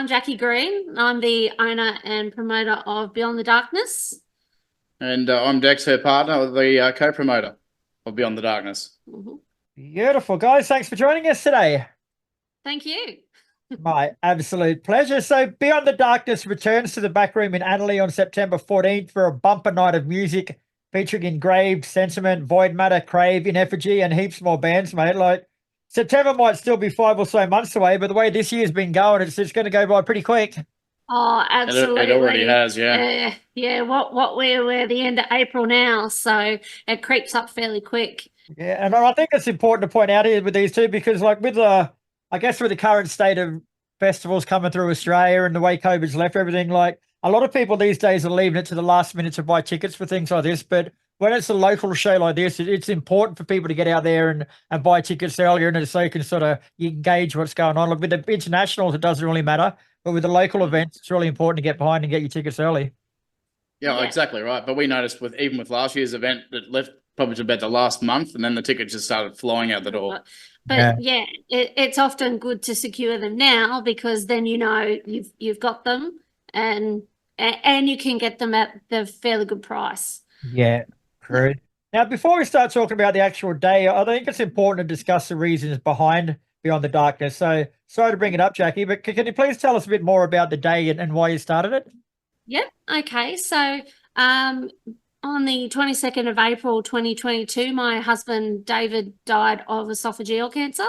I'm Jackie Green. I'm the owner and promoter of Beyond the Darkness. And I'm Dexx, her partner, the co-promoter of Beyond the Darkness. Beautiful, guys. Thanks for joining us today. Thank you. My absolute pleasure. So Beyond the Darkness returns to the back room in Annerley on September 14th for a bumper night of music featuring Engraved, Sentiment, Void Matter, Crave, In Effigy, and heaps more bands, mate. Like, September might still be 5 or so months away, but the way this year's been going, it's going to go by pretty quick. Oh, absolutely. It already has, yeah. Yeah, we're the end of April now, so it creeps up fairly quick. Yeah, and I think it's important to point out here with these two because, like, with the current state of festivals coming through Australia and the way COVID's left everything, like, a lot of people these days are leaving it to the last minute to buy tickets for things like this. But when it's a local show like this, it's important for people to get out there and buy tickets earlier, and so you can sort of engage what's going on. Like with the internationals, it doesn't really matter, but with the local events, it's really important to get behind and get your tickets early. Yeah, exactly right. But we noticed even with last year's event, that left probably to about the last month, and then the tickets just started flowing out the door. But it's often good to secure them now because then you've got them and you can get them at the fairly good price. Yeah, true. Now, before we start talking about the actual day, I think it's important to discuss the reasons behind Beyond the Darkness. So sorry to bring it up, Jackie, but can you please tell us a bit more about the day and why you started it? Yep. Okay. So on the 22nd of April 2022, my husband David died of esophageal cancer.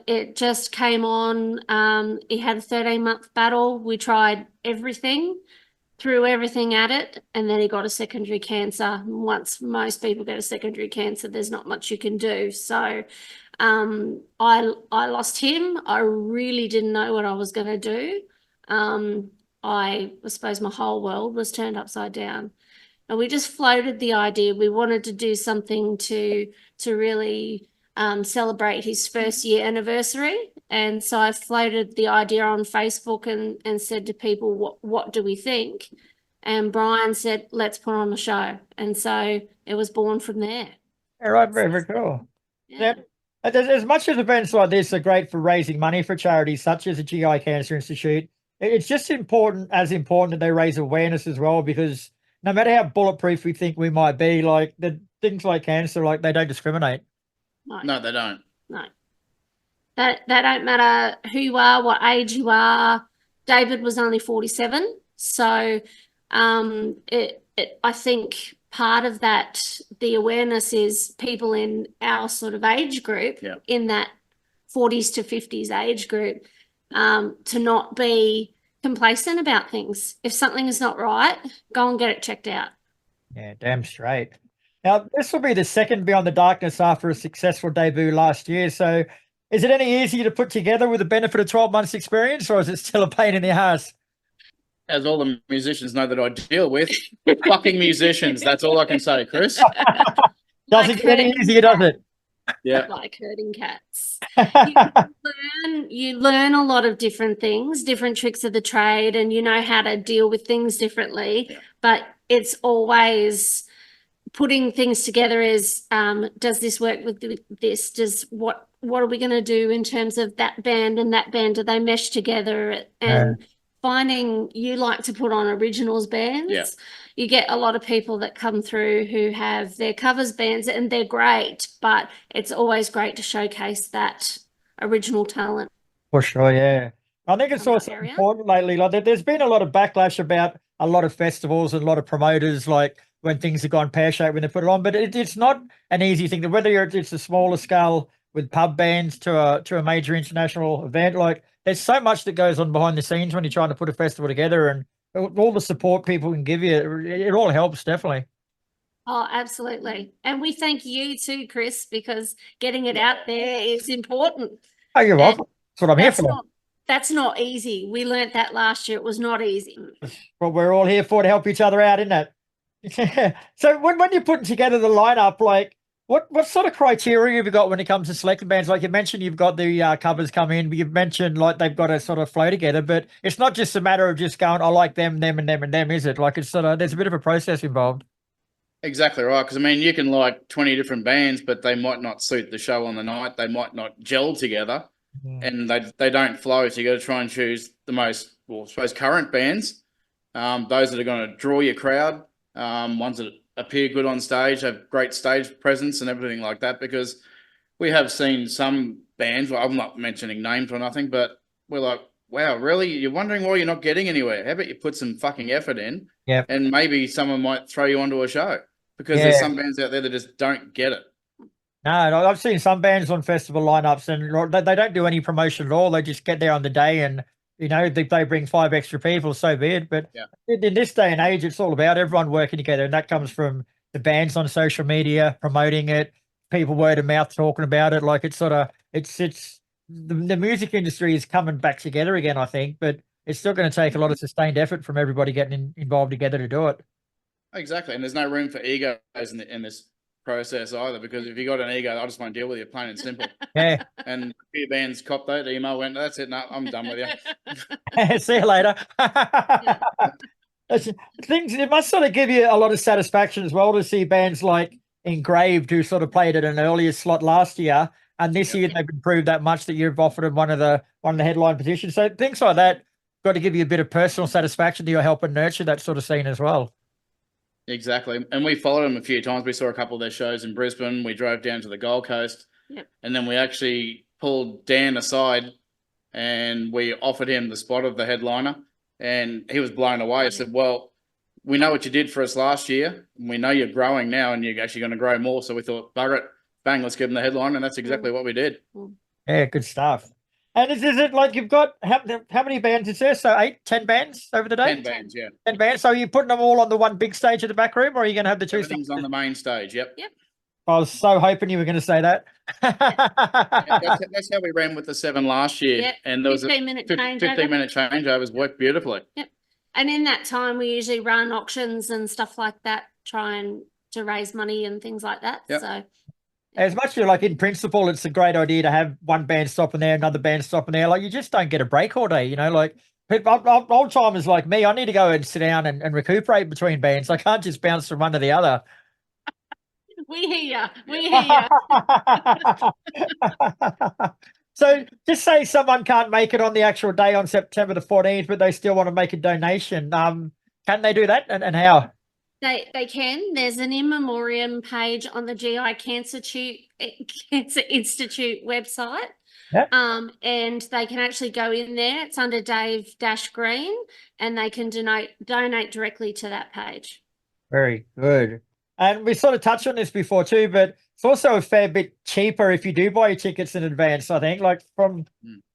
It just came on. He had a 13-month battle. We tried everything, threw everything at it, and then he got a secondary cancer. Once most people get a secondary cancer, there's not much you can do. So I lost him. I really didn't know what I was going to do. I suppose my whole world was turned upside down. And we just floated the idea. We wanted to do something to really celebrate his first year anniversary. And so I floated the idea on Facebook and said to people, what do we think? And Brian said, let's put on a show. And so it was born from there. All right, very, very cool. Yeah. As much as events like this are great for raising money for charities such as the GI Cancer Institute, it's just important that they raise awareness as well, because no matter how bulletproof we think we might be, like the things like cancer, like they don't discriminate. No, they don't. No. They don't matter who you are, what age you are. David was only 47. So I think part of that, the awareness is people in our sort of age group, in that 40s to 50s age group, to not be complacent about things. If something is not right, go and get it checked out. Yeah, damn straight. Now, this will be the second Beyond the Darkness after a successful debut last year. So is it any easier to put together with the benefit of 12 months experience, or is it still a pain in the ass? As all the musicians know that I deal with, fucking musicians. That's all I can say, Kris. Doesn't get any easier, does it? Yeah. Like herding cats. You learn a lot of different things, different tricks of the trade, and you know how to deal with things differently. But it's always putting things together as, does this work with this? What are we going to do in terms of that band and that band? Do they mesh together? And finding, you like to put on originals bands. Yeah. You get a lot of people that come through who have their covers bands, and they're great, but it's always great to showcase that original talent. For sure, yeah. I think it's also important lately. Like, there's been a lot of backlash about a lot of festivals and a lot of promoters, like when things have gone pear-shaped when they put it on. But it's not an easy thing. Whether it's a smaller scale with pub bands to a major international event, like there's so much that goes on behind the scenes when you're trying to put a festival together, and all the support people can give you, it all helps, definitely. Oh, absolutely. And we thank you too, Kris, because getting it out there is important. Oh, you're welcome. That's what I'm here for. That's not easy. We learnt that last year. It was not easy. Well, we're all here for to help each other out, isn't it? So when you're putting together the lineup, like what sort of criteria have you got when it comes to selecting bands? Like you mentioned, you've got the covers come in, but you've mentioned like they've got to sort of flow together, but it's not just a matter of just going, I like them, them, and them, and them, is it? Like it's sort of, there's a bit of a process involved. Exactly right. Because I mean, you can like 20 different bands, but they might not suit the show on the night. They might not gel together. and they don't flow. So you got to try and choose the most, well, I suppose, current bands, those that are going to draw your crowd, ones that appear good on stage, have great stage presence and everything like that. Because we have seen some bands, well, I'm not mentioning names or nothing, but we're like, wow, really? You're wondering why you're not getting anywhere? How about you put some fucking effort in, and maybe someone might throw you onto a show, because there's some bands out there that just don't get it. No, I've seen some bands on festival lineups, and they don't do any promotion at all. They just get there on the day, and they bring 5 extra people, so be it. But in this day and age, it's all about everyone working together, and that comes from the bands on social media promoting it, people word of mouth talking about it. Like, it's sort of the music industry is coming back together again, I think, but it's still going to take a lot of sustained effort from everybody getting involved together to do it. Exactly, and there's no room for egos in this process either, because if you got an ego, I just won't deal with you, plain and simple. Yeah. And a few bands copped that email, went, that's it, no, I'm done with you. See you later. Things, it must sort of give you a lot of satisfaction as well to see bands like Engraved, who sort of played at an earlier slot last year, and this year they've improved that much that you've offered them one of the headline positions. So things like that got to give you a bit of personal satisfaction that you're helping nurture that sort of scene as well. Exactly. And we followed them a few times. We saw a couple of their shows in Brisbane. We drove down to the Gold Coast. And then we actually pulled Dan aside and we offered him the spot of the headliner. And he was blown away. I said, well, we know what you did for us last year. And we know you're growing now and you're actually going to grow more. So we thought, bugger it, bang, let's give him the headline. And that's exactly what we did. Yeah, good stuff. And is it like you've got, how many bands is there? So 8, 10 bands over the day? 10 bands, yeah. 10 bands. So are you putting them all on the one big stage at the back room, or are you going to have the two? Everything's on the main stage, yep. I was so hoping you were going to say that. That's how we ran with the 7 last year. And there was a 15-minute changeover. 15-minute changeovers worked beautifully. And in that time, we usually run auctions and stuff like that, trying to raise money and things like that. So as much as like in principle, it's a great idea to have one band stopping there, another band stopping there. Like, you just don't get a break all day, like old timers like me. I need to go and sit down and recuperate between bands. I can't just bounce from one to the other. We hear you. So just say someone can't make it on the actual day on September the 14th, but they still want to make a donation. Can they do that, and how? They can. There's an in memoriam page on the GI Cancer Institute website. And they can actually go in there. It's under Dave-Green, and they can donate directly to that page. Very good. And we sort of touched on this before too, but it's also a fair bit cheaper if you do buy your tickets in advance. I think, like, from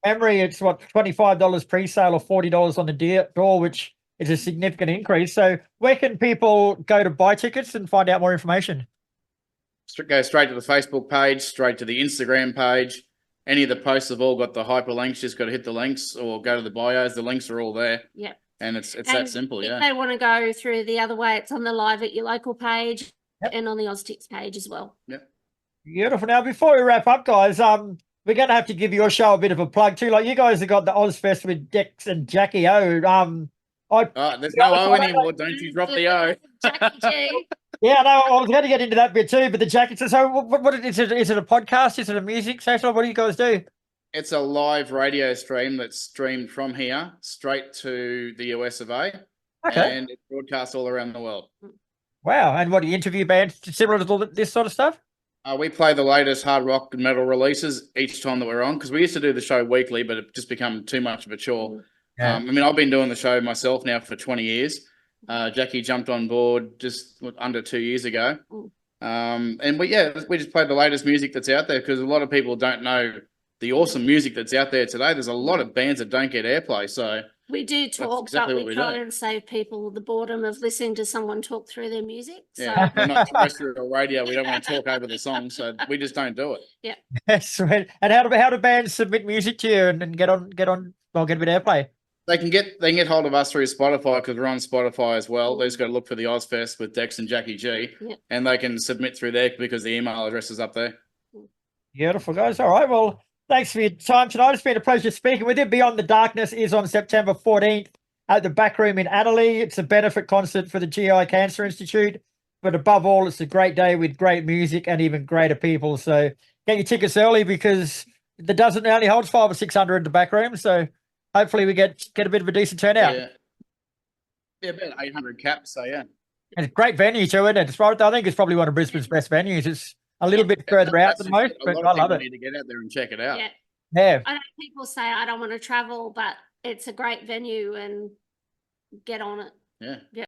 memory, it's what, $25 pre-sale or $40 on the door, which is a significant increase. So where can people go to buy tickets and find out more information? Go straight to the Facebook page, straight to the Instagram page. Any of the posts have all got the hyperlinks. Just got to hit the links or go to the bios. The links are all there. And it's that simple, if they want to go through the other way, it's on the Live at Your Local page and on the Oztix page as well. Beautiful. Now, before we wrap up, guys, we're going to have to give your show a bit of a plug too. Like, you guys have got the Ozfest with Dexx and Jackie O. There's no O anymore. Don't you drop the O. Jackie G. Yeah, no, I was going to get into that bit too, but the Jackie. So, what is it? Is it a podcast? Is it a music session? What do you guys do? It's a live radio stream that's streamed from here straight to the US of A. And it's broadcast all around the world. Wow. And what do you interview bands similar to all this sort of stuff? We play the latest hard rock and metal releases each time that we're on, because we used to do the show weekly, but it just become too much of a chore. I mean, I've been doing the show myself now for 20 years. Jackie jumped on board just under 2 years ago. And we just play the latest music that's out there, because a lot of people don't know the awesome music that's out there today. There's a lot of bands that don't get airplay. So we do talk, but we try and save people the boredom of listening to someone talk through their music. Yeah, we're not terrestrial radio. We don't want to talk over the song, so we just don't do it. Sweet. And how do bands submit music to you and get a bit of airplay? They can get hold of us through Spotify, because we're on Spotify as well. They just got to look for the Ozfest with Dexx and Jackie G, and they can submit through there because the email address is up there. Beautiful, guys. All right. Well, thanks for your time tonight. It's been a pleasure speaking with you. Beyond the Darkness is on September 14th at the Back Room in Adelaide. It's a benefit concert for the GI Cancer Institute. But above all, it's a great day with great music and even greater people. So get your tickets early, because that doesn't only holds 500 or 600 in the back room. So hopefully we get a bit of a decent turnout. Yeah, about 800 caps. So yeah. And it's a great venue too, isn't it? I think it's probably one of Brisbane's best venues. It's a little bit further out than most, but I love it. Need to get out there and check it out. Yeah. Yeah. I know people say I don't want to travel, but it's a great venue and get on it. Yeah. Yeah.